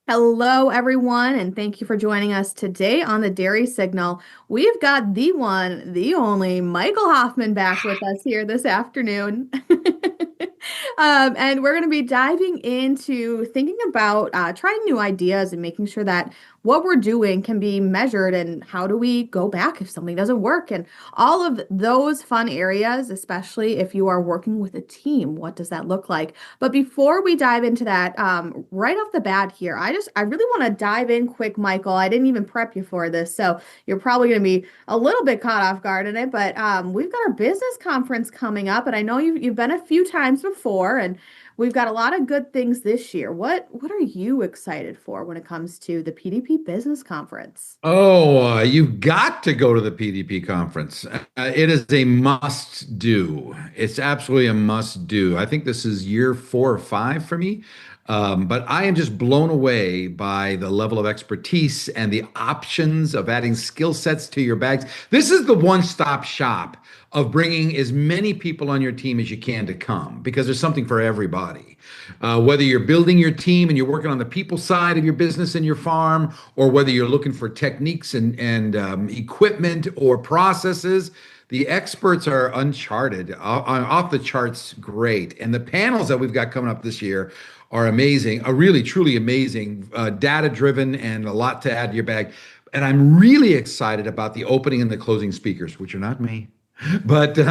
Hello, everyone, and thank you for joining us today on the Dairy Signal. We've got the one, the only Michael Hoffman back with us here this afternoon. And we're going to be diving into thinking about trying new ideas and making sure that what we're doing can be measured and how do we go back if something doesn't work and all of those fun areas, especially if you are working with a team. What does that look like? But before we dive into that, right off the bat here, I really want to dive in quick, Michael. I didn't even prep you for this, so you're probably going to be a little bit caught off guard in it. But we've got our business conference coming up, and I know you've been a few times before, and we've got a lot of good things this year. What are you excited for when it comes to the PDP Business Conference? Oh, you've got to go to the PDP conference. It is a must do. It's absolutely a must do. I think this is year 4 or 5 for me. But I am just blown away by the level of expertise and the options of adding skill sets to your bags. This is the one-stop shop of bringing as many people on your team as you can to come because there's something for everybody. Whether you're building your team and you're working on the people side of your business and your farm, or whether you're looking for techniques and equipment or processes, the experts are uncharted, off the charts great. And the panels that we've got coming up this year are amazing, are really, truly amazing, data driven, and a lot to add to your bag. And I'm really excited about the opening and the closing speakers, which are not me. We got the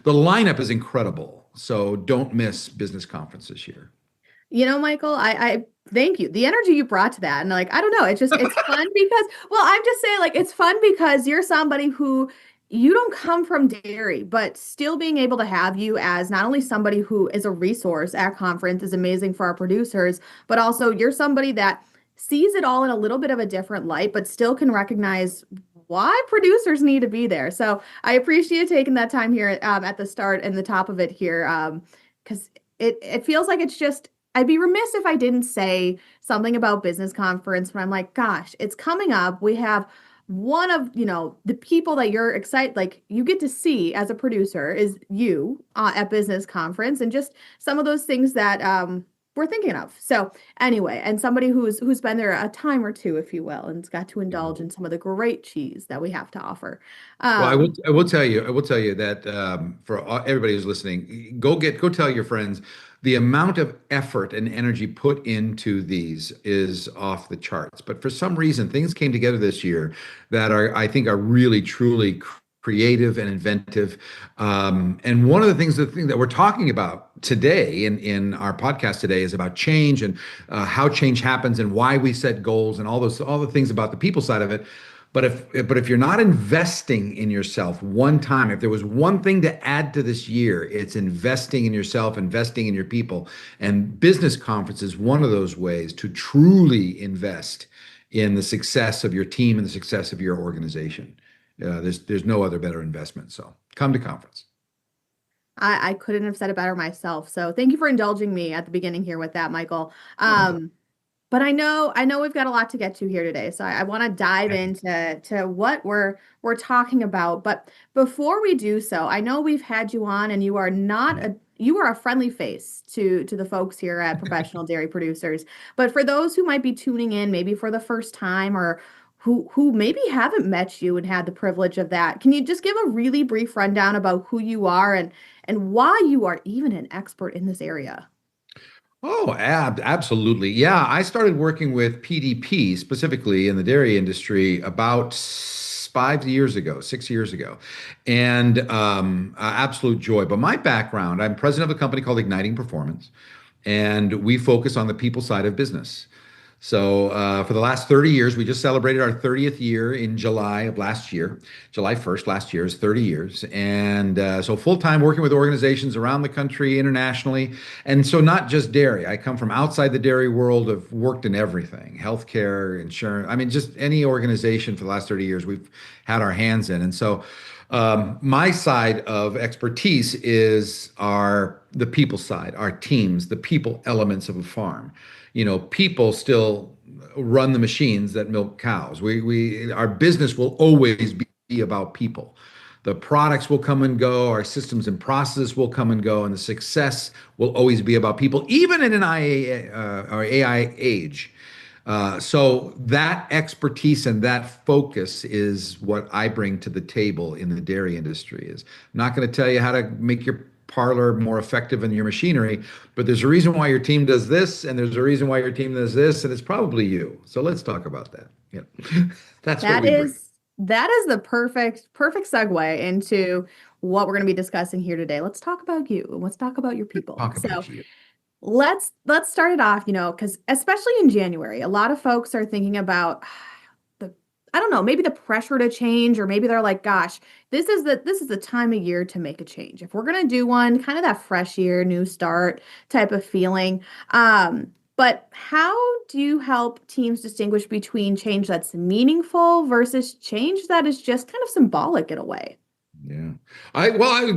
lineup is incredible. So don't miss business conference this year. Michael, I thank you. The energy you brought to that, and like, I don't know, it's fun because, well, I'm just saying, like, it's fun because you're somebody who you don't come from dairy, but still being able to have you as not only somebody who is a resource at conference is amazing for our producers, but also you're somebody that sees it all in a little bit of a different light, but still can recognize why producers need to be there. So I appreciate you taking that time here at the start and the top of it here, because it feels like it's just I'd be remiss if I didn't say something about business conference when I'm like, gosh, it's coming up. We have one of, the people that you're excited, like you get to see as a producer is you at business conference and just some of those things that we're thinking of. So anyway, and somebody who's been there a time or two, if you will, and has got to indulge in some of the great cheese that we have to offer. Well, Um, I will tell you, that for everybody who's listening, go tell your friends the amount of effort and energy put into these is off the charts. But for some reason, things came together this year that I think, are really truly creative and inventive. And one of the things that we're talking about today in our podcast today is about change and how change happens and why we set goals and all the things about the people side of it. But if you're not investing in yourself one time, if there was one thing to add to this year, it's investing in yourself, investing in your people. And business conference is one of those ways to truly invest in the success of your team and the success of your organization. There's no other better investment. So come to conference. I couldn't have said it better myself. So thank you for indulging me at the beginning here with that, Michael. But I know we've got a lot to get to here today. So I want to dive into what we're talking about. But before we do so, I know we've had you on and you are a friendly face to the folks here at Professional Dairy Producers. But for those who might be tuning in maybe for the first time or who maybe haven't met you and had the privilege of that, can you just give a really brief rundown about who you are and why you are even an expert in this area? Oh, absolutely. Yeah, I started working with PDP specifically in the dairy industry about 5 years ago, 6 years ago, and absolute joy. But my background, I'm president of a company called Igniting Performance, and we focus on the people side of business. So for the last 30 years, we just celebrated our 30th year in July of last year. July 1st last year is 30 years. And so full-time working with organizations around the country, internationally. And so not just dairy. I come from outside the dairy world. I've worked in everything, healthcare, insurance. I mean, just any organization for the last 30 years we've had our hands in. And so my side of expertise is the people side, our teams, the people elements of a farm. People still run the machines that milk cows. Our business will always be about people. The products will come and go, our systems and processes will come and go, and the success will always be about people, even in an IA or AI age. So that expertise and that focus is what I bring to the table in the dairy industry. Is I'm not going to tell you how to make your parlor more effective in your machinery, but there's a reason why your team does this, and there's a reason why your team does this, and it's probably you. So let's talk about that. Yeah, that's what That we bring. is that is the perfect segue into what we're going to be discussing here today. Let's talk about you and let's talk about your people. Talk So, about you. let's start it off, because especially in January, a lot of folks are thinking about the I don't know, maybe the pressure to change, or maybe they're like, gosh, this is the time of year to make a change. If we're gonna do one, kind of that fresh year, new start type of feeling. But how do you help teams distinguish between change that's meaningful versus change that is just kind of symbolic in a way? Yeah.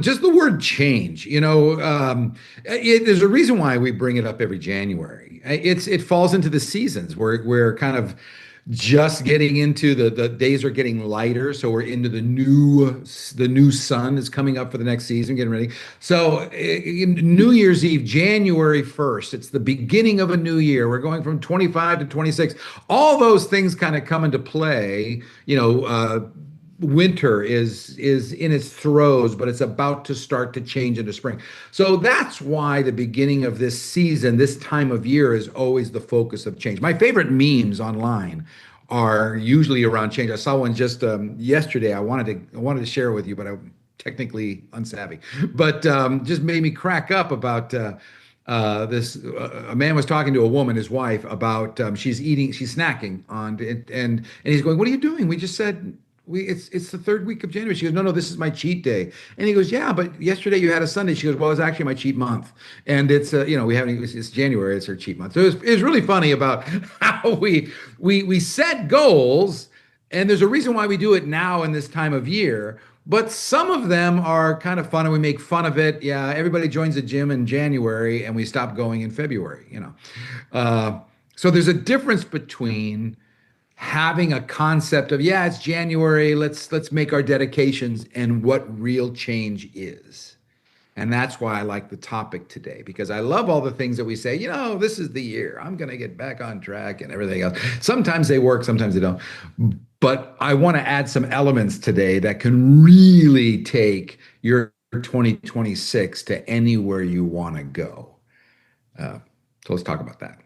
Just the word change, there's a reason why we bring it up every January. It falls into the seasons. We're kind of just getting into the days are getting lighter, so we're into the new sun is coming up for the next season, getting ready. So New Year's Eve, January 1st, it's the beginning of a new year. We're going from 25 to 26. All those things kind of come into play, winter is in its throes, but it's about to start to change into spring. So that's why the beginning of this season, this time of year, is always the focus of change. My favorite memes online are usually around change. I saw one just yesterday. I wanted to share it with you, but I'm technically unsavvy. But just made me crack up about. This A man was talking to a woman, his wife, about she's snacking and he's going, "What are you doing? We just said it's the third week of January." She goes, "No, no, this is my cheat day." And he goes, "Yeah, but yesterday you had a Sunday." She goes, "Well, it's actually my cheat month." And we haven't it's January, it's her cheat month. So it's really funny about how we set goals, and there's a reason why we do it now in this time of year. But some of them are kind of fun and we make fun of it. Yeah, everybody joins the gym in January and we stop going in February. Uh, so there's a difference between having a concept of, yeah, it's January, let's make our dedications, and what real change is. And that's why I like the topic today, because I love all the things that we say, this is the year I'm going to get back on track and everything else. Sometimes they work, sometimes they don't. But I want to add some elements today that can really take your 2026 to anywhere you want to go. So let's talk about that.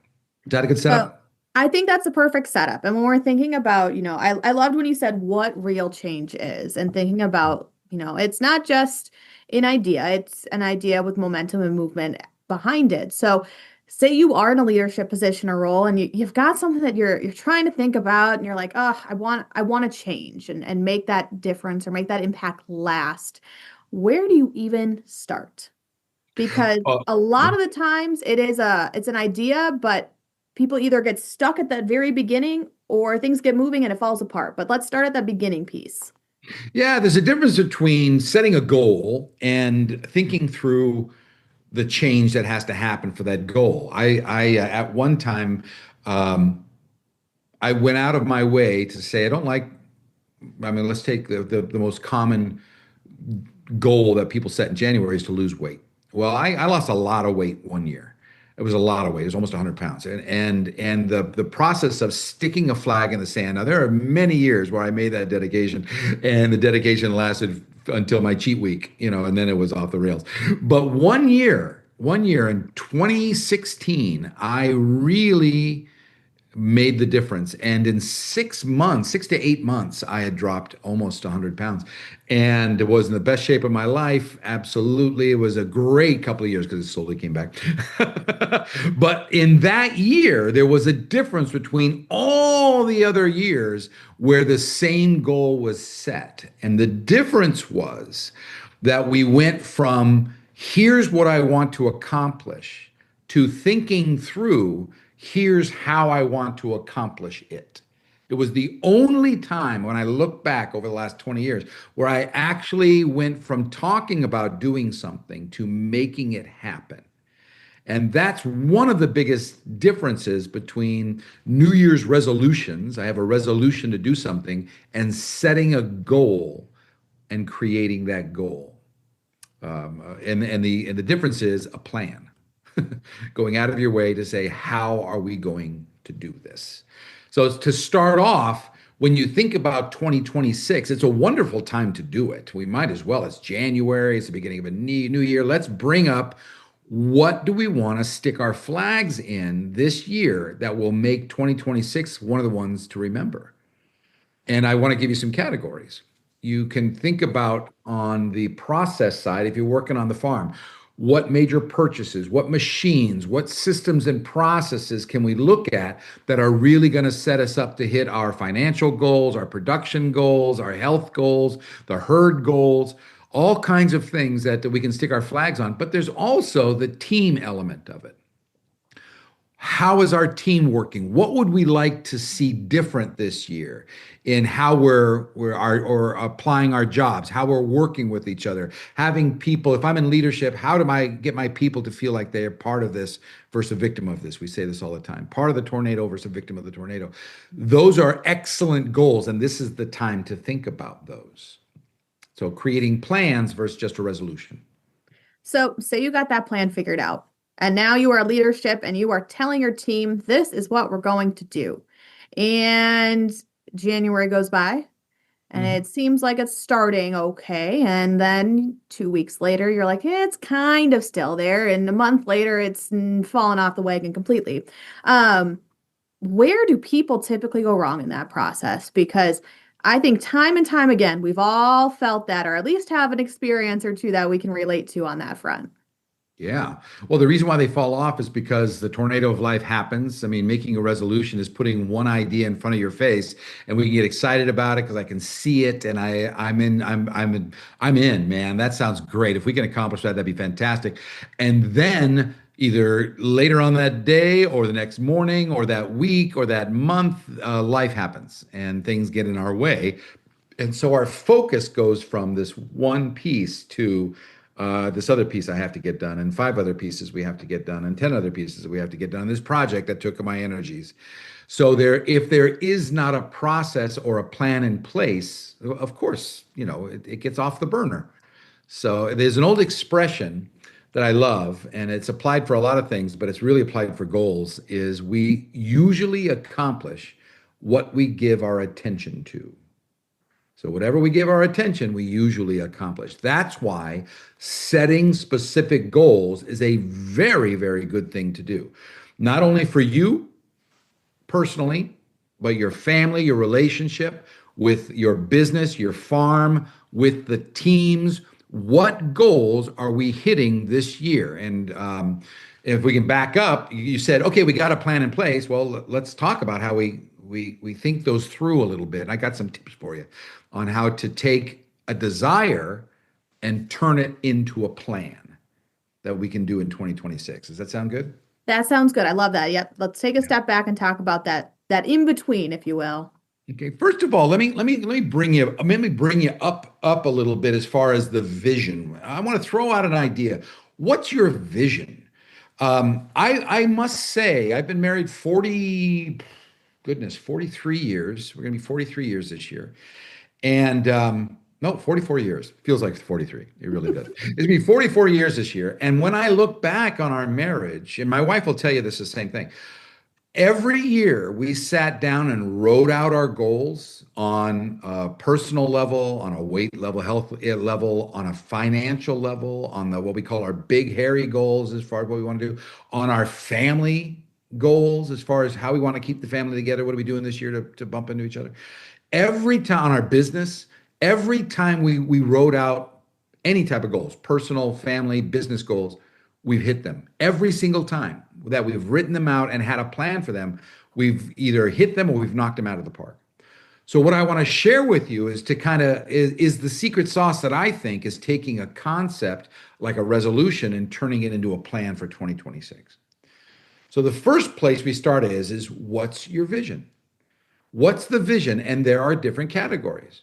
Is that a good Well, setup? I think that's a perfect setup. And when we're thinking about, I loved when you said what real change is, and thinking about, it's not just an idea, it's an idea with momentum and movement behind it. So say you are in a leadership position or role, and you've got something that you're trying to think about, and you're like, oh, I want to change and make that difference or make that impact last. Where do you even start? Because Oh, a lot of the times it's an idea, but people either get stuck at that very beginning or things get moving and it falls apart. But let's start at that beginning piece. yeah, there's a difference between setting a goal and thinking through the change that has to happen for that goal. At one time, um, I went out of my way to say I don't like. I mean, let's take the most common goal that people set in January is to lose weight. Well, I lost a lot of weight one year. It was a lot of weight. It was almost 100 pounds. And the process of sticking a flag in the sand. Now, there are many years where I made that dedication, and the dedication lasted until my cheat week, and then it was off the rails. But one year in 2016, I really made the difference. And in 6 months, 6 to 8 months, I had dropped almost 100 pounds. And it was in the best shape of my life. Absolutely. It was a great couple of years because it slowly came back. But in that year, there was a difference between all the other years where the same goal was set. And the difference was that we went from here's what I want to accomplish to thinking through here's how I want to accomplish it. It was the only time when I look back over the last 20 years where I actually went from talking about doing something to making it happen. And that's one of the biggest differences between New Year's resolutions. I have a resolution to do something, and setting a goal and creating that goal. And the difference is a plan, going out of your way to say, how are we going to do this? So to start off, when you think about 2026, it's a wonderful time to do it. We might as well. It's January, it's the beginning of a new year. Let's bring up, what do we want to stick our flags in this year that will make 2026 one of the ones to remember? And I want to give you some categories. You can think about, on the process side, if you're working on the farm, what major purchases, what machines, what systems and processes can we look at that are really going to set us up to hit our financial goals, our production goals, our health goals, the herd goals, all kinds of things that we can stick our flags on. But there's also the team element of it. How is our team working? What would we like to see different this year in how or applying our jobs, how we're working with each other, having people, if I'm in leadership, how do I get my people to feel like they are part of this versus a victim of this? We say this all the time, part of the tornado versus a victim of the tornado. Those are excellent goals, and this is the time to think about those. So creating plans versus just a resolution. So, say you got that plan figured out, and now you are leadership and you are telling your team, this is what we're going to do. And January goes by, and Mhm. it seems like it's starting okay. And then 2 weeks later, you're like, it's kind of still there. And a month later, it's fallen off the wagon completely. Um, where do people typically go wrong in that process? Because I think time and time again, we've all felt that, or at least have an experience or two that we can relate to on that front. Yeah. Well, the reason why they fall off is because the tornado of life happens. I mean, making a resolution is putting one idea in front of your face, and we can get excited about it because I can see it, and I'm in, man. That sounds great. If we can accomplish that, that'd be fantastic. And then either later on that day or the next morning or that week or that month, life happens and things get in our way. And so our focus goes from this one piece to this other piece I have to get done, and five other pieces we have to get done, and 10 other pieces that we have to get done. This project that took my energies. So if there is not a process or a plan in place, of course, it gets off the burner. So there's an old expression that I love, and it's applied for a lot of things, but it's really applied for goals, is we usually accomplish what we give our attention to. So whatever we give our attention, we usually accomplish. That's why setting specific goals is a very, very good thing to do. Not only for you personally, but your family, your relationship with your business, your farm, with the teams. What goals are we hitting this year? And if we can back up, you said, okay, we got a plan in place. Well, let's talk about how we think those through a little bit. And I got some tips for you on how to take a desire and turn it into a plan that we can do in 2026. Does that sound good? That sounds good. I love that. Yep. Let's take a Yeah. step back and talk about that in between, if you will. Okay. First of all, let me bring you up a little bit as far as the vision. I want to throw out an idea. What's your vision? I must say I've been married 43 years. We're going to be 43 years this year. And no, 44 years. Feels like 43. It really does. It's going to be 44 years this year. And when I look back on our marriage, and my wife will tell you this, the same thing. Every year we sat down and wrote out our goals on a personal level, on a weight level, health level, on a financial level, on what we call our big hairy goals as far as what we want to do, on our family goals as far as how we want to keep the family together. What are we doing this year to bump into each other? Every time on our business, every time we wrote out any type of goals, personal, family, business goals, we've hit them. Every single time that we've written them out and had a plan for them, we've either hit them or we've knocked them out of the park. So what I want to share with you is to kind of is the secret sauce that I think is taking a concept like a resolution and turning it into a plan for 2026. So the first place we start is what's your vision? What's the vision? And there are different categories.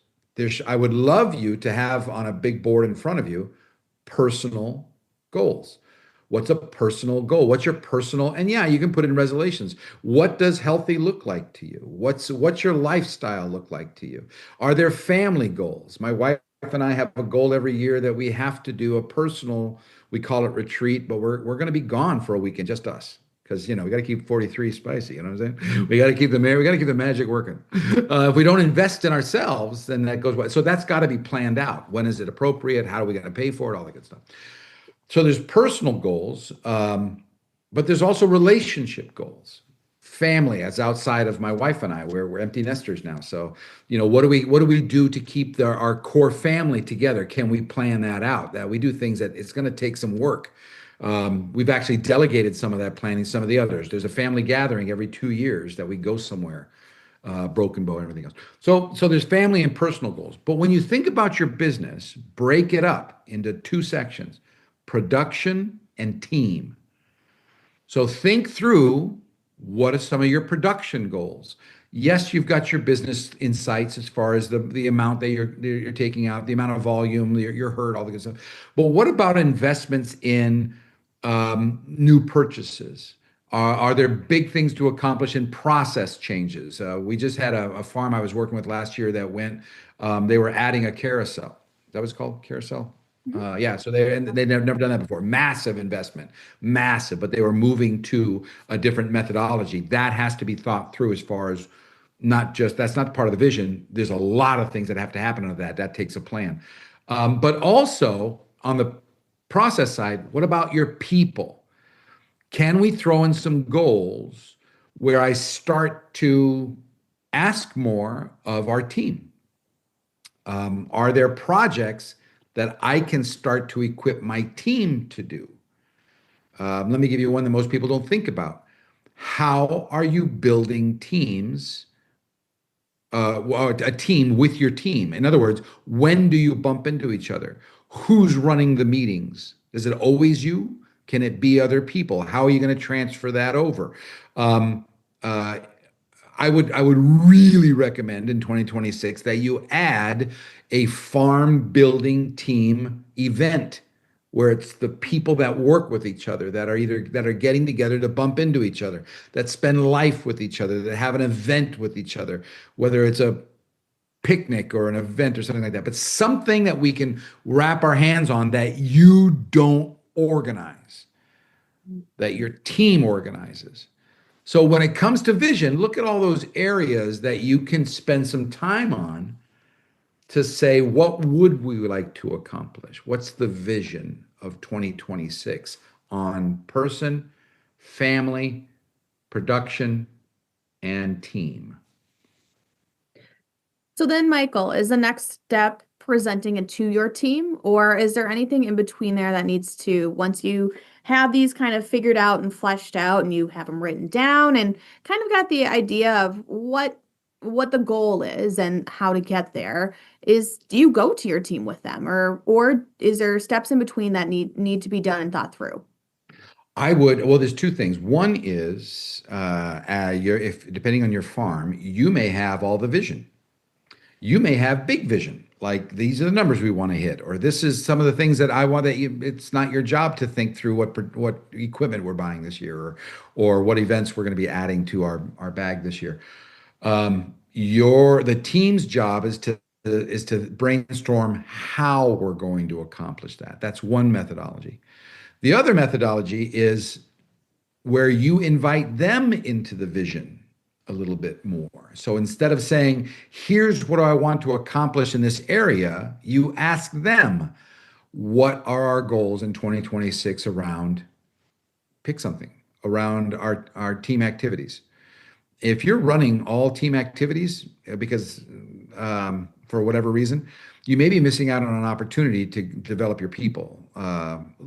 I would love you to have on a big board in front of you personal goals. What's a personal goal? What's your personal? And yeah, you can put in resolutions. What does healthy look like to you? What's your lifestyle look like to you? Are there family goals? My wife and I have a goal every year that we have to do a personal, we call it retreat, but we're going to be gone for a weekend, just us. Because we got to keep 43 spicy. You know what I'm saying? We got to keep the magic working. If we don't invest in ourselves, then that goes away. So that's got to be planned out. When is it appropriate? How are we going to pay for it? All that good stuff. So there's personal goals, but there's also relationship goals. Family, that's outside of my wife and I. We're empty nesters now. So, what do we do to keep our core family together? Can we plan that out? That we do things that it's going to take some work. We've actually delegated some of that planning, some of the others. There's a family gathering every 2 years that we go somewhere, Broken Bow and everything else. So there's family and personal goals. But when you think about your business, break it up into two sections: production and team. So think through, what are some of your production goals? Yes, you've got your business insights as far as the amount that you're taking out, the amount of volume, your herd, all the good stuff. But what about investments in new purchases? Are there big things to accomplish in process changes? We just had a farm I was working with last year that they were adding a carousel. That was called carousel. Mhm. Yeah, so they've never done that before. Massive investment, massive, but they were moving to a different methodology. That has to be thought through as far as, not just, that's not part of the vision. There's a lot of things that have to happen on that. That takes a plan. But also on the process side, what about your people? Can we throw in some goals where I start to ask more of our team? Are there projects that I can start to equip my team to do? Let me give you one that most people don't think about. How are you building teams, well, a team with your team? In other words, when do you bump into each other? Who's running the meetings? Is it always you? Can it be other people? How are you going to transfer that over? Um, uh, I would really recommend in 2026 that you add a farm building team event where it's the people that work with each other, that are getting together to bump into each other, that spend life with each other, that have an event with each other, whether it's a picnic or an event or something like that, but something that we can wrap our hands on, that you don't organize, that your team organizes. So when it comes to vision, look at all those areas that you can spend some time on to say, what would we like to accomplish? What's the vision of 2026 on person, family, production, and team? So then, Michael, is the next step presenting it to your team, or is there anything in between there that needs to, once you have these kind of figured out and fleshed out and you have them written down and kind of got the idea of what the goal is and how to get there, is do you go to your team with them, or is there steps in between that need to be done and thought through? Well, there's two things. One is, if depending on your farm, you may have all the vision. You may have big vision, like these are the numbers we want to hit, or this is some of the things that I want. It's not your job to think through what equipment we're buying this year, or what events we're going to be adding to our bag this year. The team's job is to brainstorm how we're going to accomplish that. That's one methodology. The other methodology is where you invite them into the vision a little bit more. So instead of saying, here's what I want to accomplish in this area, you ask them, what are our goals in 2026 around, pick something, around our team activities. If you're running all team activities because for whatever reason, you may be missing out on an opportunity to develop your people.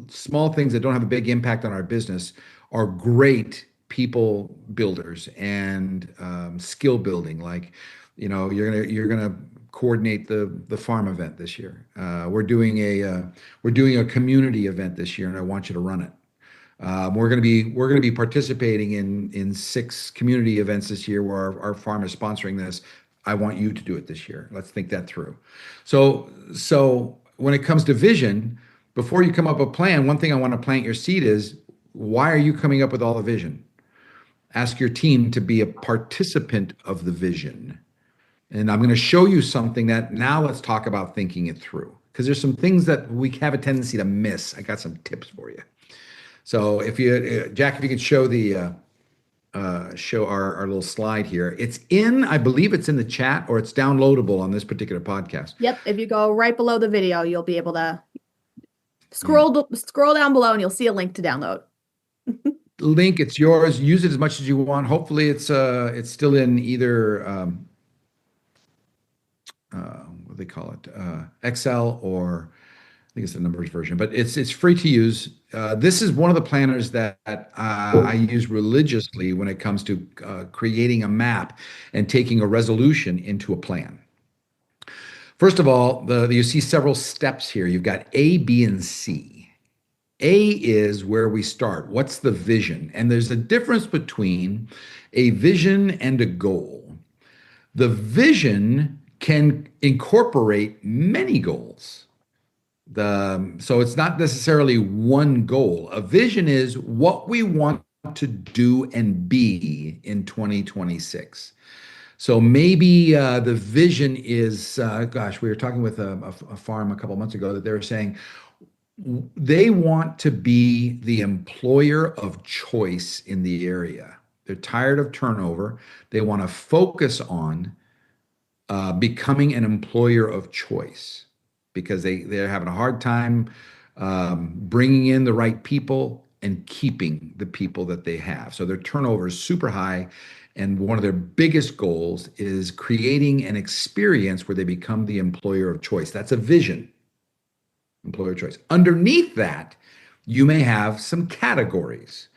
Small things that don't have a big impact on our business are great people builders and skill building. Like, you're gonna coordinate the farm event this year. We're doing a community event this year, and I want you to run it. We're gonna be participating in 6 community events this year where our farm is sponsoring this. I want you to do it this year. Let's think that through. So when it comes to vision, before you come up with a plan, one thing I want to plant your seed is, why are you coming up with all the vision? Ask your team to be a participant of the vision. And I'm going to show you something that now let's talk about thinking it through because there's some things that we have a tendency to miss. I got some tips for you. So if you, Jack, if you could show show our little slide here. It's in, I believe it's in the chat or it's downloadable on this particular podcast. Yep. If you go right below the video, you'll be able to Yeah. scroll down below and you'll see a link to download. Link, it's yours. Use it as much as you want. Hopefully it's still in either what do they call it? Excel or I think it's the numbers version, but it's free to use. This is one of the planners that I use religiously when it comes to creating a map and taking a resolution into a plan. First of all, you see several steps here. You've got A, B, and C. A is where we start. What's the vision? And there's a difference between a vision and a goal. The vision can incorporate many goals. So it's not necessarily one goal. A vision is what we want to do and be in 2026. So maybe the vision is, gosh, we were talking with a farm a couple of months ago that they were saying they want to be the employer of choice in the area. They're tired of turnover. They want to focus on becoming an employer of choice because they're having a hard time bringing in the right people and keeping the people that they have. So their turnover is super high. And one of their biggest goals is creating an experience where they become the employer of choice. That's a vision, employer of choice. Underneath that, you may have some categories.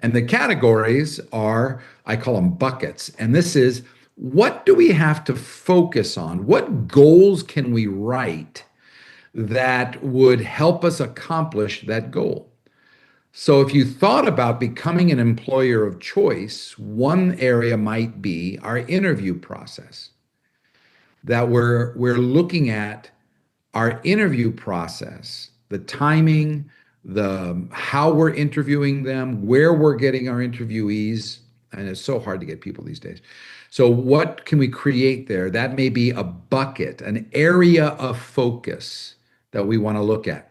And the categories are, I call them buckets. And this is, what do we have to focus on? What goals can we write that would help us accomplish that goal? So if you thought about becoming an employer of choice, one area might be our interview process. That we're looking at our interview process, the timing, the how we're interviewing them, where we're getting our interviewees, and it's so hard to get people these days. So what can we create there? That may be a bucket, an area of focus that we want to look at.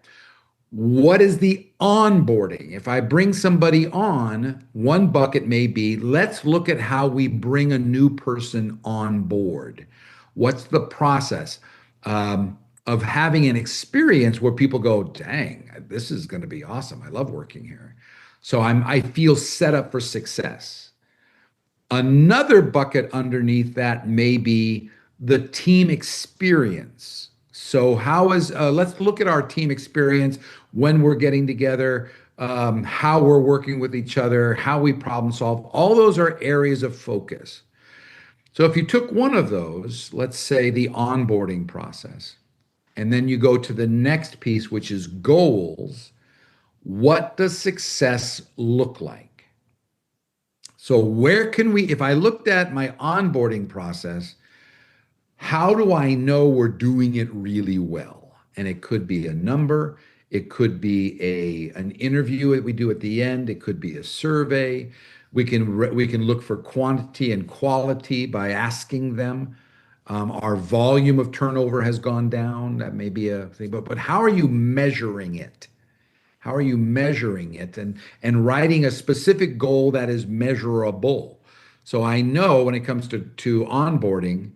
What is the onboarding? If I bring somebody on, one bucket may be, let's look at how we bring a new person on board. What's the process of having an experience where people go, dang, this is going to be awesome. I love working here. So I feel set up for success. Another bucket underneath that may be the team experience. So let's look at our team experience when we're getting together, how we're working with each other, how we problem solve. All those are areas of focus. So if you took one of those, let's say the onboarding process, and then you go to the next piece, which is goals, what does success look like? So where can we, if I looked at my onboarding process, how do I know we're doing it really well? And it could be a number, it could be an interview that we do at the end, it could be a survey. We can look for quantity and quality by asking them. Our volume of turnover has gone down. That may be a thing, but how are you measuring it? How are you measuring it and writing a specific goal that is measurable? So I know when it comes to onboarding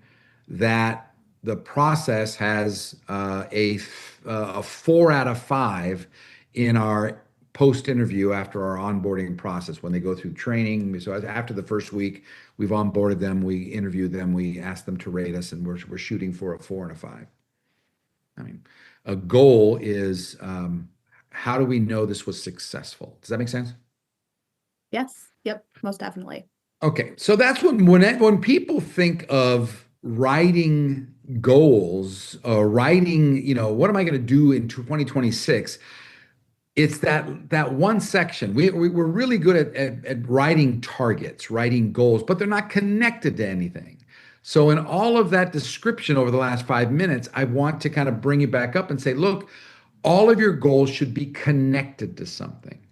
that the process has a 4 out of 5 in our post-interview after our onboarding process when they go through training. So after the first week, we've onboarded them, we interviewed them, we asked them to rate us, and we're shooting for a 4 and a 5. I mean, a goal is how do we know this was successful? Does that make sense? Yes. Yep. Most definitely. Okay, so that's when people think of writing goals or writing, what am I going to do in 2026? It's that one section. We're really good at writing targets, writing goals, but they're not connected to anything. So in all of that description over the last 5 minutes, I want to kind of bring you back up and say, look, all of your goals should be connected to something.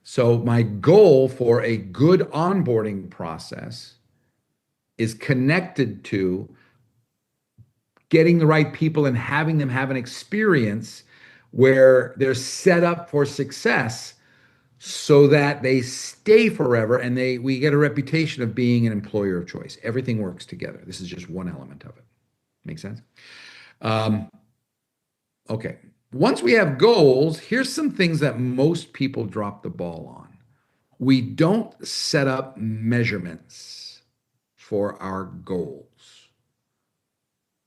So my goal for a good onboarding process is connected to getting the right people and having them have an experience where they're set up for success so that they stay forever and we get a reputation of being an employer of choice. Everything works together. This is just one element of it. Make sense? Um, okay. Once we have goals, here's some things that most people drop the ball on. We don't set up measurements for our goals.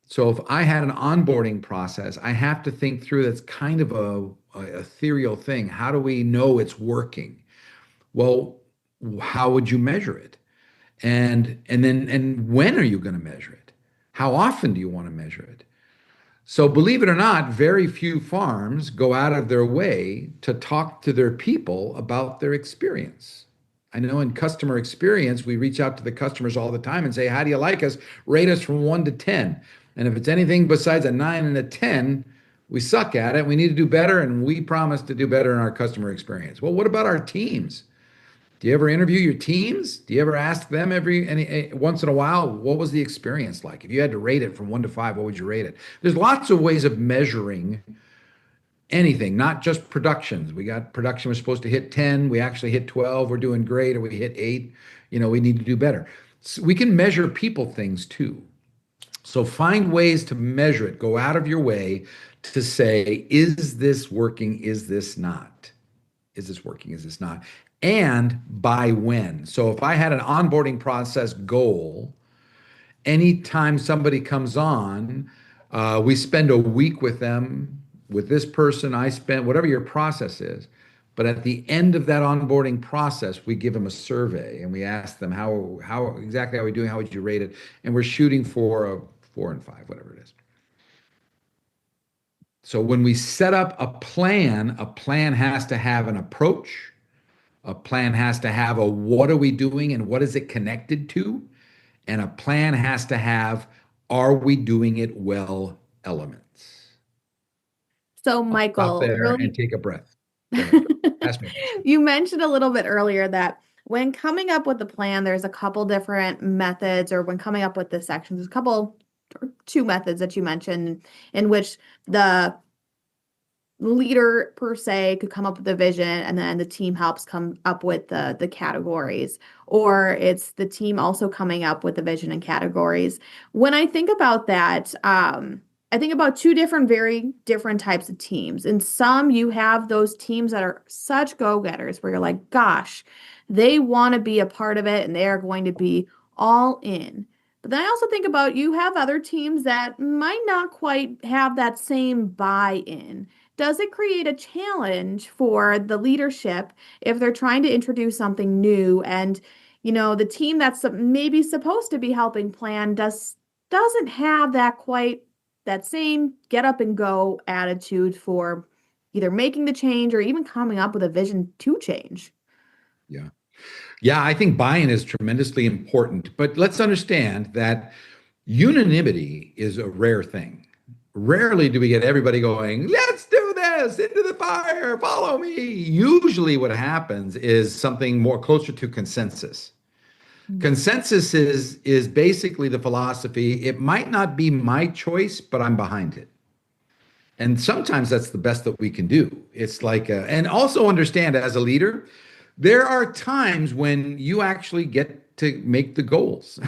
So if I had an onboarding process, I have to think through that's kind of a ethereal thing. How do we know it's working? Well, how would you measure it? And when are you going to measure it? How often do you want to measure it? So believe it or not, very few farms go out of their way to talk to their people about their experience. I know in customer experience, we reach out to the customers all the time and say, how do you like us? Rate us from 1 to 10. And if it's anything besides a 9 and a 10, we suck at it. We need to do better, and we promise to do better in our customer experience. Well, what about our teams? Do you ever interview your teams? Do you ever ask them once in a while, what was the experience like? If you had to rate it from 1 to 5, what would you rate it? There's lots of ways of measuring anything, not just productions. We got production was supposed to hit 10, we actually hit 12, we're doing great, or we hit 8, we need to do better. So we can measure people things too. So find ways to measure it. Go out of your way to say, is this working? Is this not? Is this working? Is this not? And by when? So if I had an onboarding process goal, anytime somebody comes on, we spend a week with them. With this person, I spent whatever your process is. But at the end of that onboarding process, we give them a survey and we ask them how exactly are we doing? How would you rate it? And we're shooting for a 4 and 5, whatever it is. So when we set up a plan has to have an approach. A plan has to have a what are we doing and what is it connected to? And a plan has to have are we doing it well elements. So, I'll stop Michael, there and really, take a breath. Go ahead. Ask me a question. you mentioned a little bit earlier that when coming up with the plan, there's a couple different methods, or when coming up with the sections, there's a couple or two methods that you mentioned in which the leader per se could come up with a vision and then the team helps come up with the categories, or it's the team also coming up with the vision and categories. When I think about that, I think about two very different types of teams. In some, you have those teams that are such go-getters where you're like, gosh, they want to be a part of it and they are going to be all in. But then I also think about you have other teams that might not quite have that same buy-in. Does it create a challenge for the leadership if they're trying to introduce something new and, the team that's maybe supposed to be helping plan doesn't have that same get up and go attitude for either making the change or even coming up with a vision to change? Yeah. Yeah, I think buy-in is tremendously important, but let's understand that unanimity is a rare thing. Rarely do we get everybody going, let's do this, into the fire, follow me. Usually what happens is something more closer to consensus. Consensus is basically the philosophy, it might not be my choice, but I'm behind it. And sometimes that's the best that we can do. It's like, and also understand as a leader, there are times when you actually get to make the goals.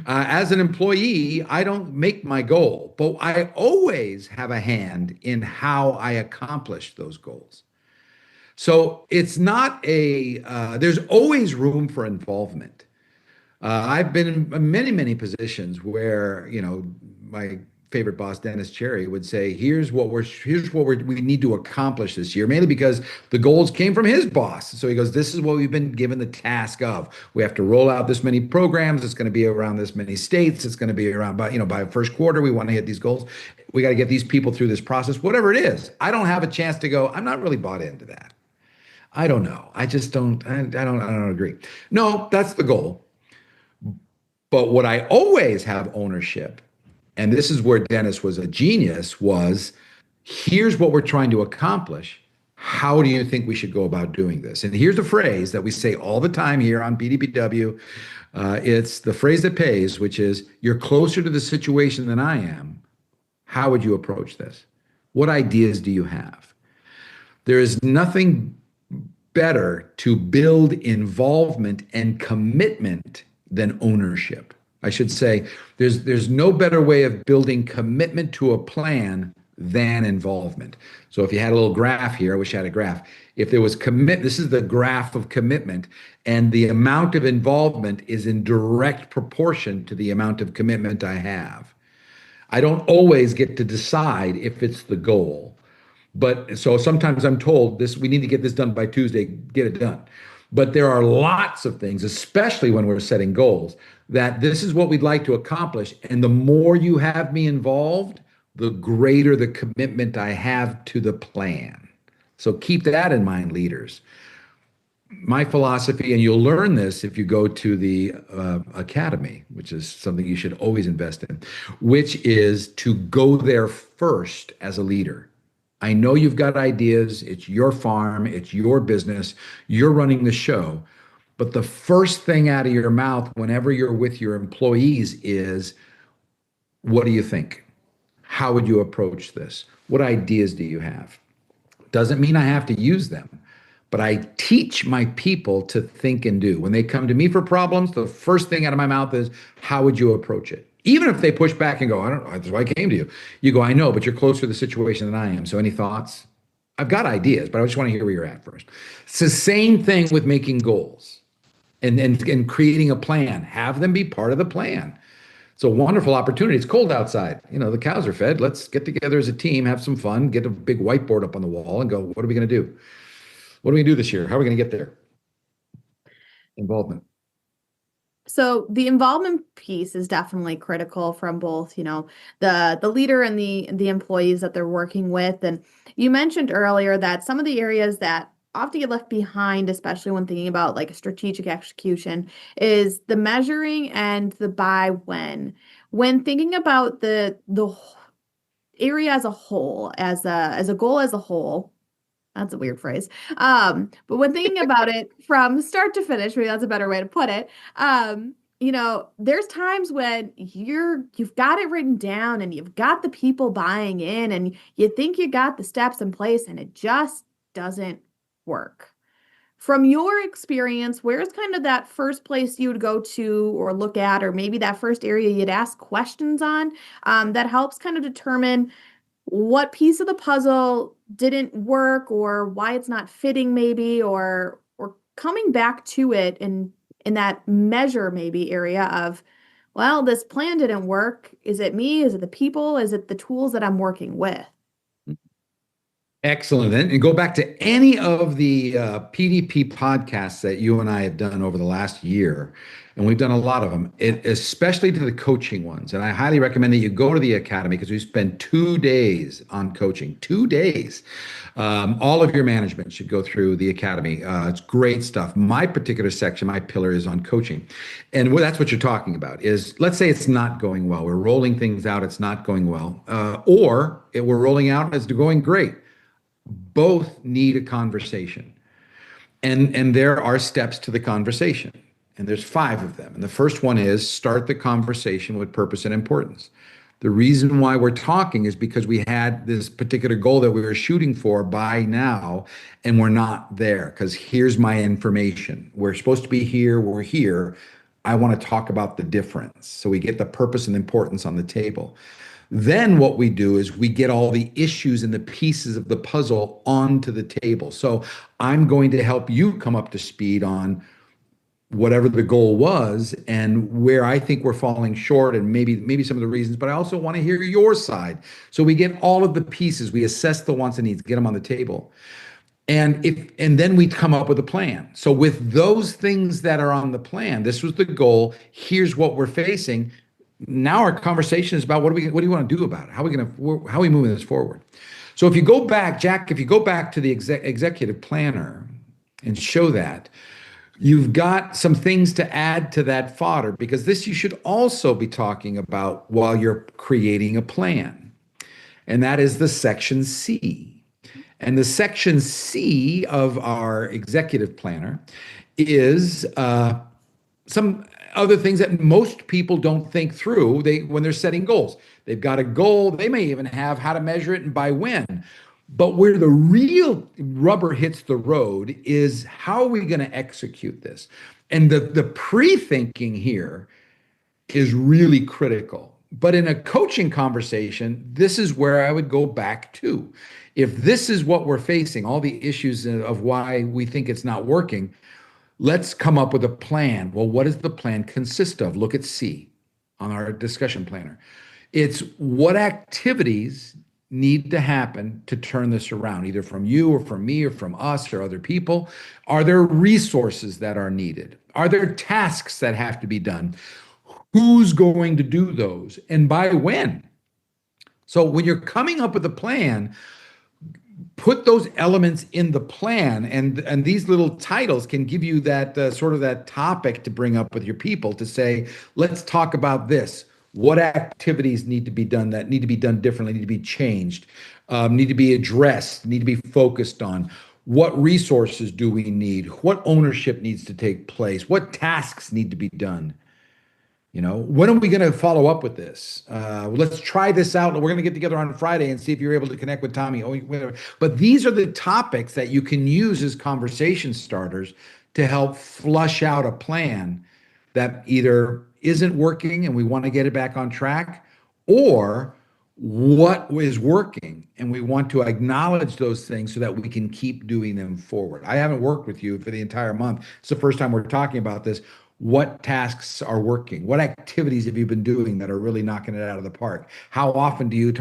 As an employee, I don't make my goal, but I always have a hand in how I accomplish those goals. So it's not there's always room for involvement. I've been in many positions where, my favorite boss, Dennis Cherry, would say, here's what we need to accomplish this year, mainly because the goals came from his boss. So he goes, this is what we've been given the task of. We have to roll out this many programs. It's going to be around this many states. It's going to be around by first quarter, we want to hit these goals. We got to get these people through this process, whatever it is. I don't have a chance to go, I'm not really bought into that. I don't know. I just don't, I don't agree. No, that's the goal. But what I always have ownership, and this is where Dennis was a genius, was here's what we're trying to accomplish. How do you think we should go about doing this? And here's the phrase that we say all the time here on BDPW. It's the phrase that pays, which is, you're closer to the situation than I am, How would you approach this? What ideas do you have? There is nothing better to build involvement and commitment than ownership. I should say there's no better way of building commitment to a plan than involvement. So if you had a little graph here, I wish I had a graph. If there was commit, this is the graph of commitment, and the amount of involvement is in direct proportion to the amount of commitment I have. I don't always get to decide if it's the goal. But so sometimes I'm told this, we need to get this done by Tuesday, get it done. But there are lots of things, especially when we're setting goals, that this is what we'd like to accomplish. And the more you have me involved, the greater the commitment I have to the plan. So keep that in mind, leaders. My philosophy, and you'll learn this if you go to the academy, which is something you should always invest in, which is to go there first as a leader. I know you've got ideas. It's your farm. It's your business. You're running the show. But the first thing out of your mouth whenever you're with your employees is, what do you think? How would you approach this? What ideas do you have? Doesn't mean I have to use them, but I teach my people to think and do. When they come to me for problems, the first thing out of my mouth is, how would you approach it? Even if they push back and go, I don't know, that's why I came to you. You go, I know, but you're closer to the situation than I am. So any thoughts? I've got ideas, but I just want to hear where you're at first. It's the same thing with making goals and creating a plan. Have them be part of the plan. It's a wonderful opportunity. It's cold outside. You know, the cows are fed. Let's get together as a team, have some fun, get a big whiteboard up on the wall and go, what are we going to do? What are we going to do this year? How are we going to get there? Involvement. So the involvement piece is definitely critical from both, the leader and the employees that they're working with. And you mentioned earlier that some of the areas that often get left behind, especially when thinking about like a strategic execution, is the measuring and the by when. When thinking about the area as a whole, as a goal as a whole. That's a weird phrase. But when thinking about it from start to finish, maybe that's a better way to put it. There's times when you've got it written down and you've got the people buying in and you think you got the steps in place and it just doesn't work. From your experience, where's kind of that first place you would go to or look at, or maybe that first area you'd ask questions on, that helps kind of determine what piece of the puzzle didn't work or why it's not fitting maybe or coming back to it in that measure maybe area of, well, this plan didn't work. Is it me? Is it the people? Is it the tools that I'm working with? Excellent. And go back to any of the PDP podcasts that you and I have done over the last year. And we've done a lot of them, especially to the coaching ones. And I highly recommend that you go to the academy because we spend 2 days on coaching, 2 days. All of your management should go through the academy. It's great stuff. My particular section, my pillar is on coaching. And that's what you're talking about is, let's say it's not going well. We're rolling things out. It's not going well. We're rolling out. It's going great. Both need a conversation. And there are steps to the conversation. And there's 5 of them. And the first one is start the conversation with purpose and importance. The reason why we're talking is because we had this particular goal that we were shooting for by now, and we're not there. Because here's my information. We're supposed to be here. We're here. I want to talk about the difference. So we get the purpose and importance on the table. Then what we do is we get all the issues and the pieces of the puzzle onto the table. So I'm going to help you come up to speed on whatever the goal was and where I think we're falling short and maybe some of the reasons, but I also want to hear your side. So we get all of the pieces, we assess the wants and needs, get them on the table. And then we come up with a plan. So with those things that are on the plan, this was the goal, here's what we're facing. Now our conversation is about what do you want to do about it? How are we moving this forward? So if you go back, Jack, if you go back to the executive planner and show that, you've got some things to add to that fodder because this you should also be talking about while you're creating a plan. And that is the section C. And the section C of our executive planner is some other things that most people don't think through when they're setting goals. They've got a goal, they may even have how to measure it and by when. But where the real rubber hits the road is how are we going to execute this? And the pre-thinking here is really critical. But in a coaching conversation, this is where I would go back to. If this is what we're facing, all the issues of why we think it's not working, let's come up with a plan. Well, what does the plan consist of? Look at C on our discussion planner. It's what activities need to happen to turn this around, either from you or from me or from us or other people. Are there resources that are needed? Are there tasks that have to be done? Who's going to do those and by when? So when you're coming up with a plan, put those elements in the plan, and these little titles can give you that sort of that topic to bring up with your people to say, let's talk about this. What activities need to be done that need to be done differently, need to be changed, need to be addressed, need to be focused on? What resources do we need? What ownership needs to take place? What tasks need to be done? When are we going to follow up with this? Let's try this out. We're going to get together on Friday and see if you're able to connect with Tommy. Oh, whatever. But these are the topics that you can use as conversation starters to help flush out a plan that either isn't working and we want to get it back on track, or what is working and we want to acknowledge those things so that we can keep doing them forward. I haven't worked with you for the entire month. It's the first time we're talking about this. What tasks are working? What activities have you been doing that are really knocking it out of the park? How often do you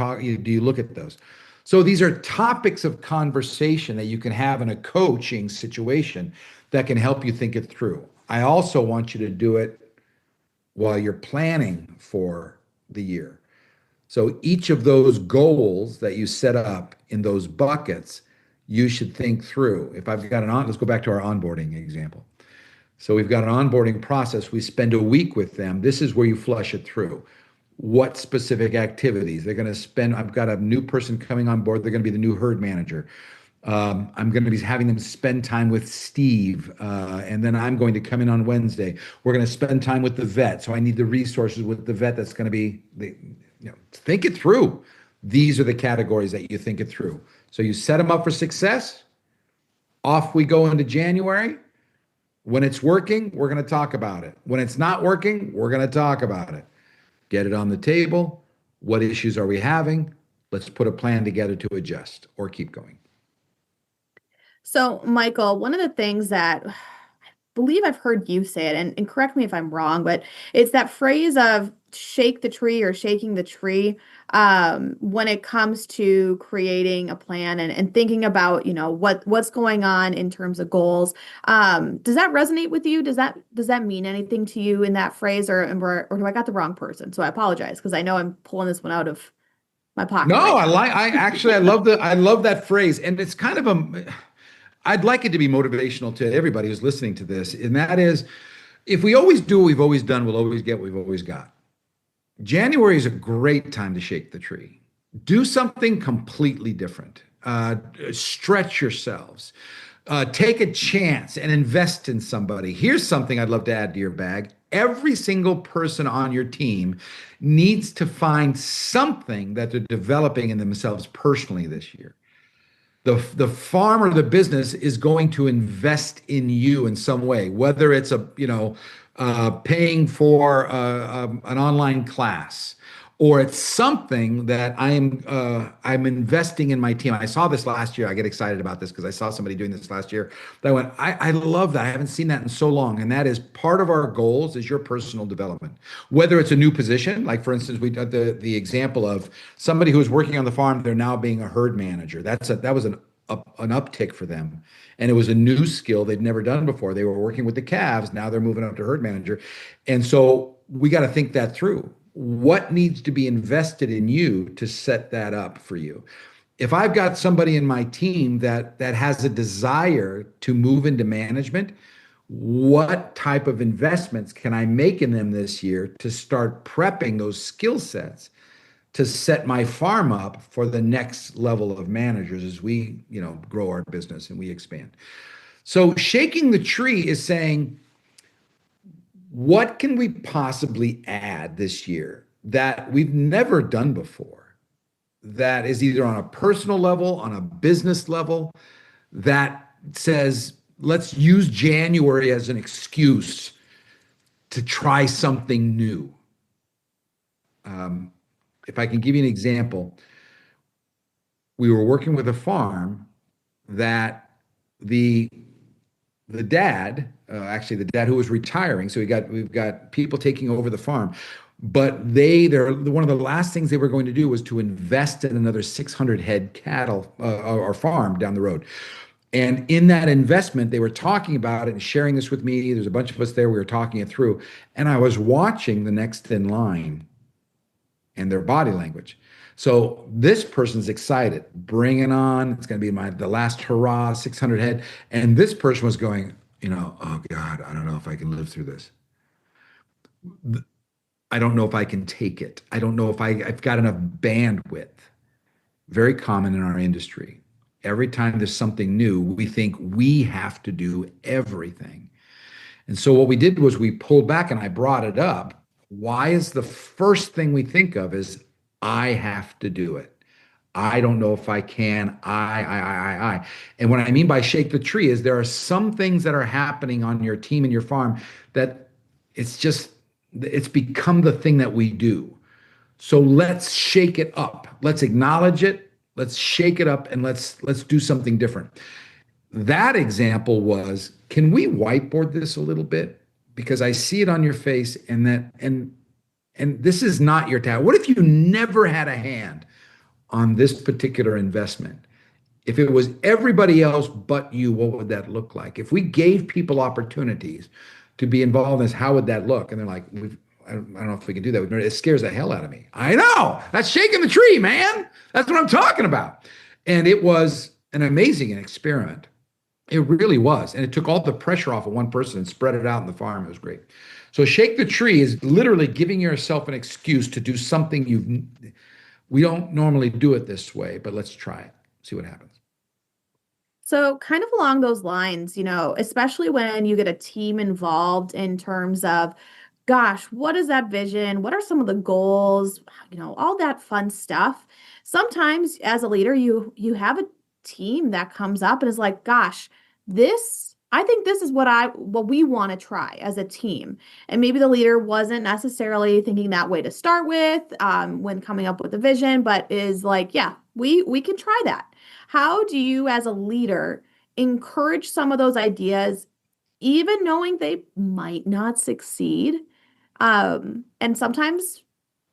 look at those? So these are topics of conversation that you can have in a coaching situation that can help you think it through. I also want you to do it while you're planning for the year. So each of those goals that you set up in those buckets, you should think through. If I've got let's go back to our onboarding example. So we've got an onboarding process. We spend a week with them. This is where you flush it through. What specific activities they're going to spend? I've got a new person coming on board. They're going to be the new herd manager. I'm going to be having them spend time with Steve. And then I'm going to come in on Wednesday. We're going to spend time with the vet. So I need the resources with the vet. That's going to be, think it through. These are the categories that you think it through. So you set them up for success. Off we go into January. When it's working, we're going to talk about it. When it's not working, we're going to talk about it. Get it on the table. What issues are we having? Let's put a plan together to adjust or keep going. So, Michael, one of the things that I believe I've heard you say it, and correct me if I'm wrong, but it's that phrase of shake the tree or shaking the tree when it comes to creating a plan and thinking about, what's going on in terms of goals. Does that resonate with you? Does that mean anything to you in that phrase, or do I got the wrong person? So I apologize because I know I'm pulling this one out of my pocket. No, right now. I love that phrase. And it's kind of I'd like it to be motivational to everybody who's listening to this. And that is, if we always do what we've always done, we'll always get what we've always got. January is a great time to shake the tree. Do something completely different. Stretch yourselves. Take a chance and invest in somebody. Here's something I'd love to add to your bag. Every single person on your team needs to find something that they're developing in themselves personally this year. The farm or the business is going to invest in you in some way, whether it's paying for an online class, or it's something that I'm investing in my team. I saw this last year. I get excited about this because I saw somebody doing this last year. That I went, I love that. I haven't seen that in so long. And that is part of our goals is your personal development. Whether it's a new position, like for instance, we did the example of somebody who was working on the farm. They're now being a herd manager. That was an uptick for them. And it was a new skill they'd never done before. They were working with the calves. Now they're moving up to herd manager. And so we got to think that through. What needs to be invested in you to set that up for you? If I've got somebody in my team that has a desire to move into management, what type of investments can I make in them this year to start prepping those skill sets to set my farm up for the next level of managers as we, grow our business and we expand? So shaking the tree is saying, what can we possibly add this year that we've never done before, that is either on a personal level, on a business level, that says, let's use January as an excuse to try something new. Um, if I can give you an example, we were working with a farm that the the dad, actually the dad who was retiring, so we've got people taking over the farm, but they're one of the last things they were going to do was to invest in another 600 head cattle or farm down the road. And in that investment, they were talking about it and sharing this with me. There's a bunch of us there. We were talking it through, and I was watching the next in line and their body language. So this person's excited, bring it on. It's going to be the last hurrah, 600 head. And this person was going, oh God, I don't know if I can live through this. I don't know if I can take it. I don't know if I've got enough bandwidth. Very common in our industry. Every time there's something new, we think we have to do everything. And so what we did was we pulled back and I brought it up. Why is the first thing we think of is I have to do it. I don't know if I can. I. And what I mean by shake the tree is there are some things that are happening on your team and your farm that it's become the thing that we do. So let's shake it up. Let's acknowledge it. Let's shake it up and let's do something different. That example was, can we whiteboard this a little bit? Because I see it on your face and this is not your task. What if you never had a hand on this particular investment? If it was everybody else but you, what would that look like? If we gave people opportunities to be involved in this, how would that look? And they're like, I don't know if we can do that. It scares the hell out of me. I know. That's shaking the tree, man. That's what I'm talking about. And it was an amazing experiment. It really was. And it took all the pressure off of one person and spread it out in the farm. It was great. So shake the tree is literally giving yourself an excuse to do something we don't normally do it this way, but let's try it. See what happens. So, kind of along those lines, especially when you get a team involved in terms of, gosh, what is that vision? What are some of the goals? All that fun stuff. Sometimes as a leader, you have a team that comes up and is like, gosh, I think this is what we want to try as a team. And maybe the leader wasn't necessarily thinking that way to start with when coming up with a vision, but is like, yeah, we can try that. How do you, as a leader, encourage some of those ideas, even knowing they might not succeed? And sometimes,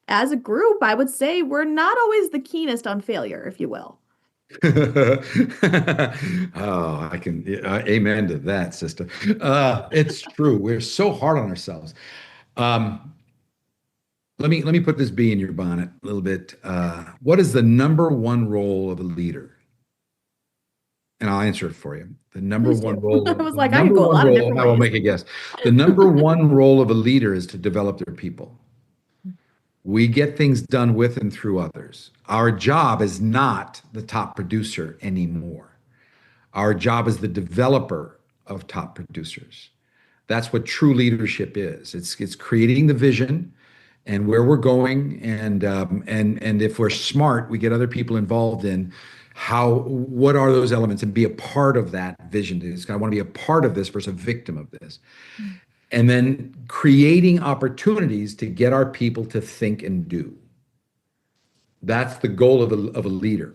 as a group, I would say we're not always the keenest on failure, if you will. Oh, I can amen to that, sister. It's true. We're so hard on ourselves. Um, let me put this bee in your bonnet a little bit. What is the number one role of a leader? And I'll answer it for you. The number Please one do. role, I the was like, I could number go a one lot of role, different I will ways. make a guess. The number one role of a leader is to develop their people. We get things done with and through others. Our job is not the top producer anymore. Our job is the developer of top producers. That's what true leadership is. It's creating the vision and where we're going, and if we're smart, we get other people involved in what are those elements and be a part of that vision. I want to be a part of this versus a victim of this. And then creating opportunities to get our people to think and do. That's the goal of a leader.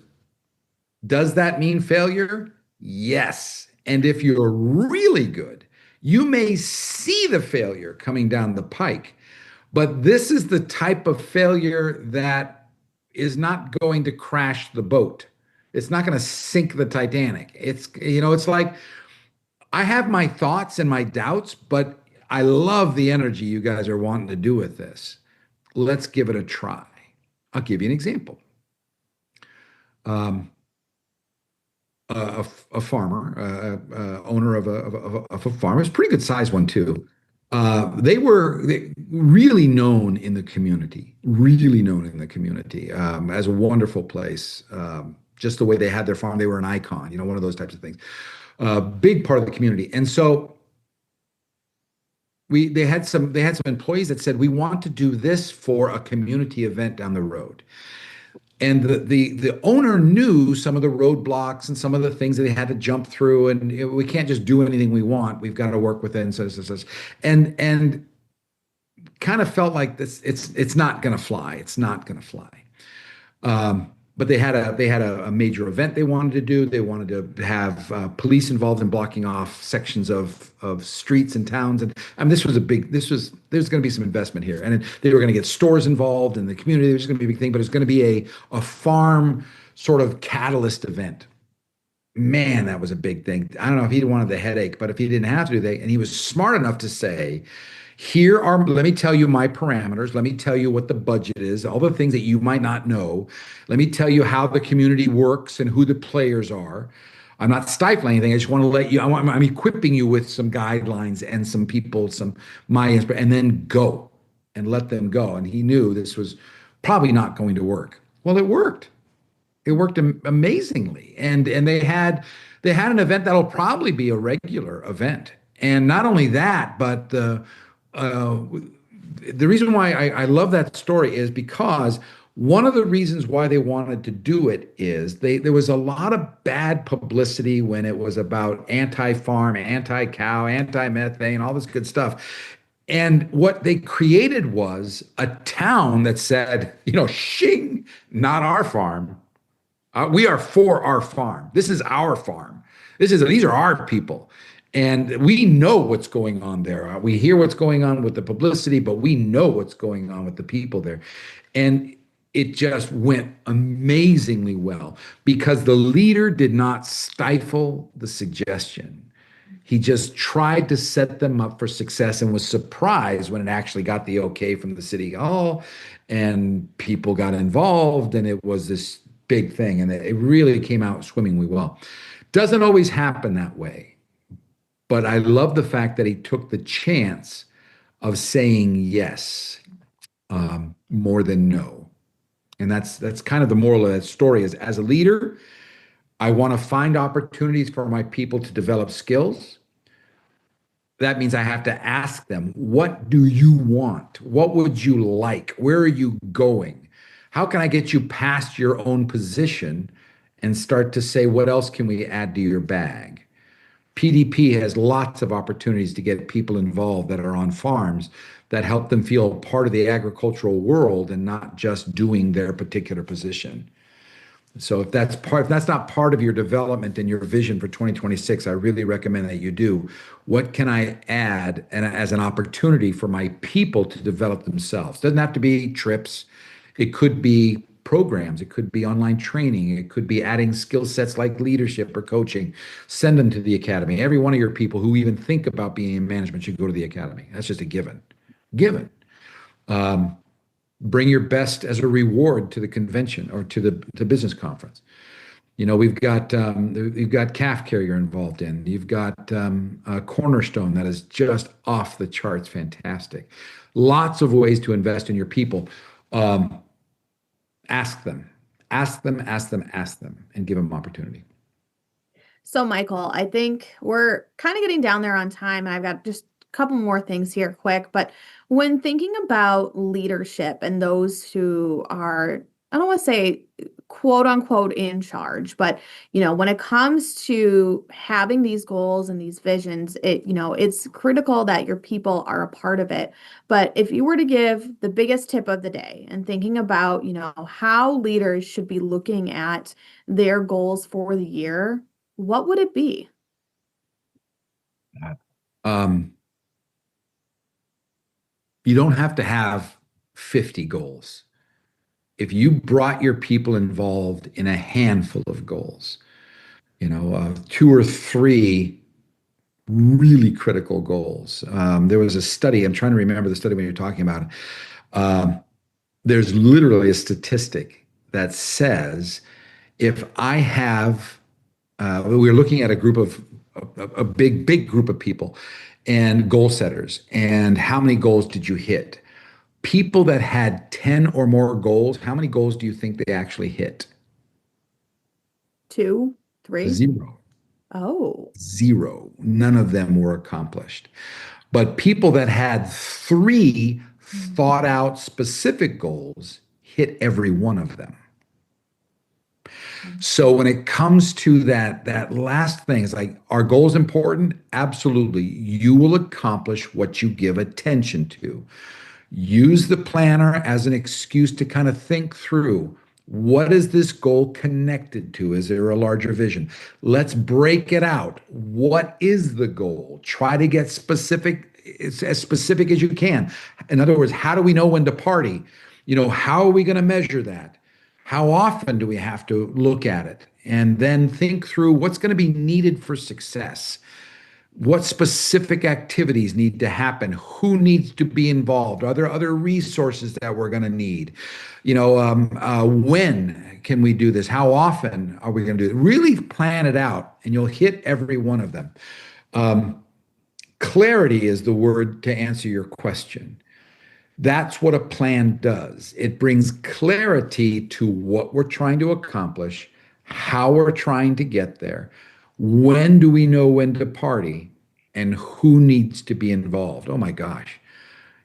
Does that mean failure? Yes. And if you're really good, you may see the failure coming down the pike, but this is the type of failure that is not going to crash the boat. It's not going to sink the Titanic. It's like I have my thoughts and my doubts, but I love the energy you guys are wanting to do with this. Let's give it a try. I'll give you an example. Um, a farmer, owner of a farm. It was a pretty good sized one too. They were really known in the community, as a wonderful place. Just the way they had their farm, they were an icon, one of those types of things. Big part of the community. And so they had some employees that said we want to do this for a community event down the road. And the owner knew some of the roadblocks and some of the things that they had to jump through, and we can't just do anything we want. We've got to work within and kind of felt like this it's not going to fly. It's not going to fly. But they had a major event they wanted to do. They wanted to have police involved in blocking off sections of streets and towns. And I mean, there's going to be some investment here, and they were going to get stores involved in the community. There's going to be a big thing, but it's going to be a farm sort of catalyst event. Man, that was a big thing. I don't know if he wanted the headache, but if he didn't have to do that, and he was smart enough to say, let me tell you my parameters. Let me tell you what the budget is, all the things that you might not know. Let me tell you how the community works and who the players are. I'm not stifling anything. I just want to let you, I'm equipping you with some guidelines and some people, and then go and let them go. And he knew this was probably not going to work. Well, it worked. It worked amazingly, and they had an event that'll probably be a regular event. And not only that, but uh, the reason why I love that story is because one of the reasons why they wanted to do it is there was a lot of bad publicity when it was about anti-farm, anti-cow, anti-methane, all this good stuff. And what they created was a town that said, shing, not our farm. We are for our farm. This is our farm. These are our people. And we know what's going on there. We hear what's going on with the publicity, but we know what's going on with the people there. And it just went amazingly well because the leader did not stifle the suggestion. He just tried to set them up for success and was surprised when it actually got the okay from the city hall and people got involved and it was this big thing and it really came out swimmingly well. Doesn't always happen that way, but I love the fact that he took the chance of saying yes more than no. And that's kind of the moral of that story is as a leader, I want to find opportunities for my people to develop skills. That means I have to ask them, what do you want? What would you like? Where are you going? How can I get you past your own position and start to say, what else can we add to your bag? PDP has lots of opportunities to get people involved that are on farms that help them feel part of the agricultural world and not just doing their particular position. So if that's not part of your development and your vision for 2026, I really recommend that you do. What can I add and as an opportunity for my people to develop themselves? Doesn't have to be trips. It could be programs. It could be online training. It could be adding skill sets like leadership or coaching. Send them to the academy. Every one of your people who even think about being in management should go to the academy. That's just a given. Given. Bring your best as a reward to the convention or to the business conference. We've got calf care you're involved in. You've got a Cornerstone that is just off the charts, fantastic. Lots of ways to invest in your people. Ask them, ask them, ask them, ask them, and give them opportunity. So, Michael, I think we're kind of getting down there on time, and I've got just a couple more things here quick. But when thinking about leadership and those who are, I don't want to say quote unquote in charge, but when it comes to having these goals and these visions, it's critical that your people are a part of it. But if you were to give the biggest tip of the day and thinking about, how leaders should be looking at their goals for the year, what would it be? Um, you don't have to have 50 goals. If you brought your people involved in a handful of goals, two or three really critical goals. There was a study, I'm trying to remember the study when you're talking about it. There's literally a statistic that says if I have, we're looking at a big group of people and goal setters, and how many goals did you hit? People that had 10 or more goals, how many goals do you think they actually hit? 2, 3? Zero. Oh. Zero. None of them were accomplished. But people that had three thought out specific goals hit every one of them. So when it comes to that last thing, it's like, are goals important? Absolutely. You will accomplish what you give attention to. Use the planner as an excuse to kind of think through, what is this goal connected to? Is there a larger vision? Let's break it out. What is the goal? Try to get specific, as specific as you can. In other words, how do we know when to party? How are we going to measure that? How often do we have to look at it? And then think through what's going to be needed for success. What specific activities need to happen? Who needs to be involved? Are there other resources that we're going to need? When can we do this? How often are we going to do it? Really plan it out, and you'll hit every one of them. Clarity is the word to answer your question. That's what a plan does. It brings clarity to what we're trying to accomplish, how we're trying to get there, when do we know when to party, and who needs to be involved. Oh my gosh.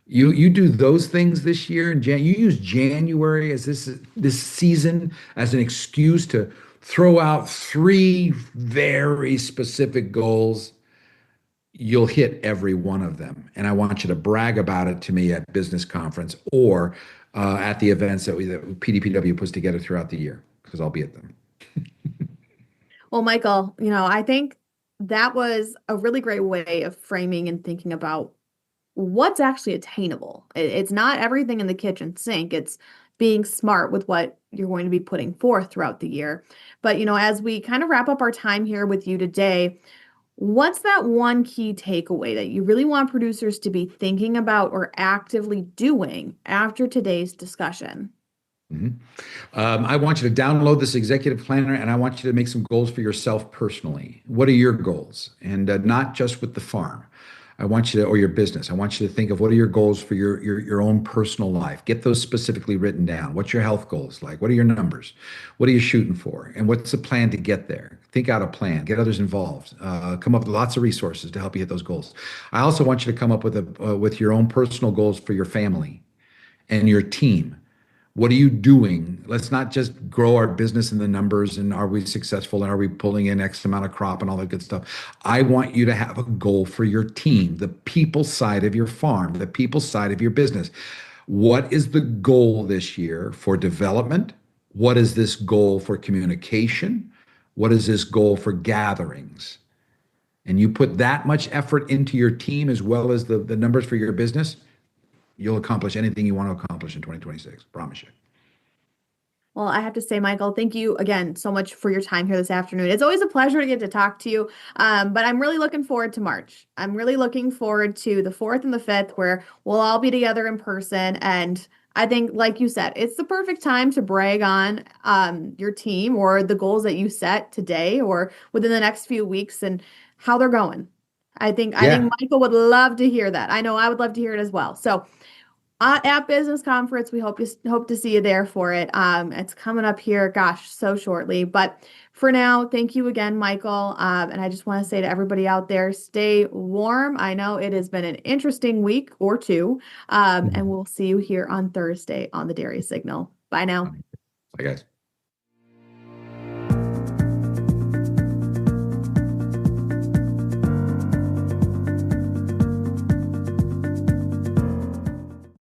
You do those things this year, and you use January as this season as an excuse to throw out three very specific goals. You'll hit every one of them. And I want you to brag about it to me at business conference or at the events that PDPW puts together throughout the year, because I'll be at them. Well, Michael, I think that was a really great way of framing and thinking about what's actually attainable. It's not everything in the kitchen sink. It's being smart with what you're going to be putting forth throughout the year. But, as we kind of wrap up our time here with you today, what's that one key takeaway that you really want producers to be thinking about or actively doing after today's discussion? Mhm. I want you to download this executive planner, and I want you to make some goals for yourself personally. What are your goals? And not just with the farm. I want you to, or your business. I want you to think of what are your goals for your own personal life. Get those specifically written down. What's your health goals like? What are your numbers? What are you shooting for? And what's the plan to get there? Think out a plan. Get others involved. Come up with lots of resources to help you hit those goals. I also want you to come up with your own personal goals for your family and your team. What are you doing? Let's not just grow our business in the numbers and are we successful and are we pulling in X amount of crop and all that good stuff. I want you to have a goal for your team, the people side of your farm, the people side of your business. What is the goal this year for development? What is this goal for communication? What is this goal for gatherings? And you put that much effort into your team as well as the numbers for your business, you'll accomplish anything you want to accomplish in 2026. Promise you. Well, I have to say, Michael, thank you again so much for your time here this afternoon. It's always a pleasure to get to talk to you. But I'm really looking forward to March. I'm really looking forward to the 4th and the 5th, where we'll all be together in person. And I think, like you said, it's the perfect time to brag on your team or the goals that you set today or within the next few weeks and how they're going. I think Yeah. Michael would love to hear that. I know I would love to hear it as well. So at Business Conference, we hope to see you there for it. It's coming up here, gosh, so shortly. But for now, thank you again, Michael. And I just want to say to everybody out there, stay warm. I know it has been an interesting week or two. And we'll see you here on Thursday on the Dairy Signal. Bye now. Bye, guys.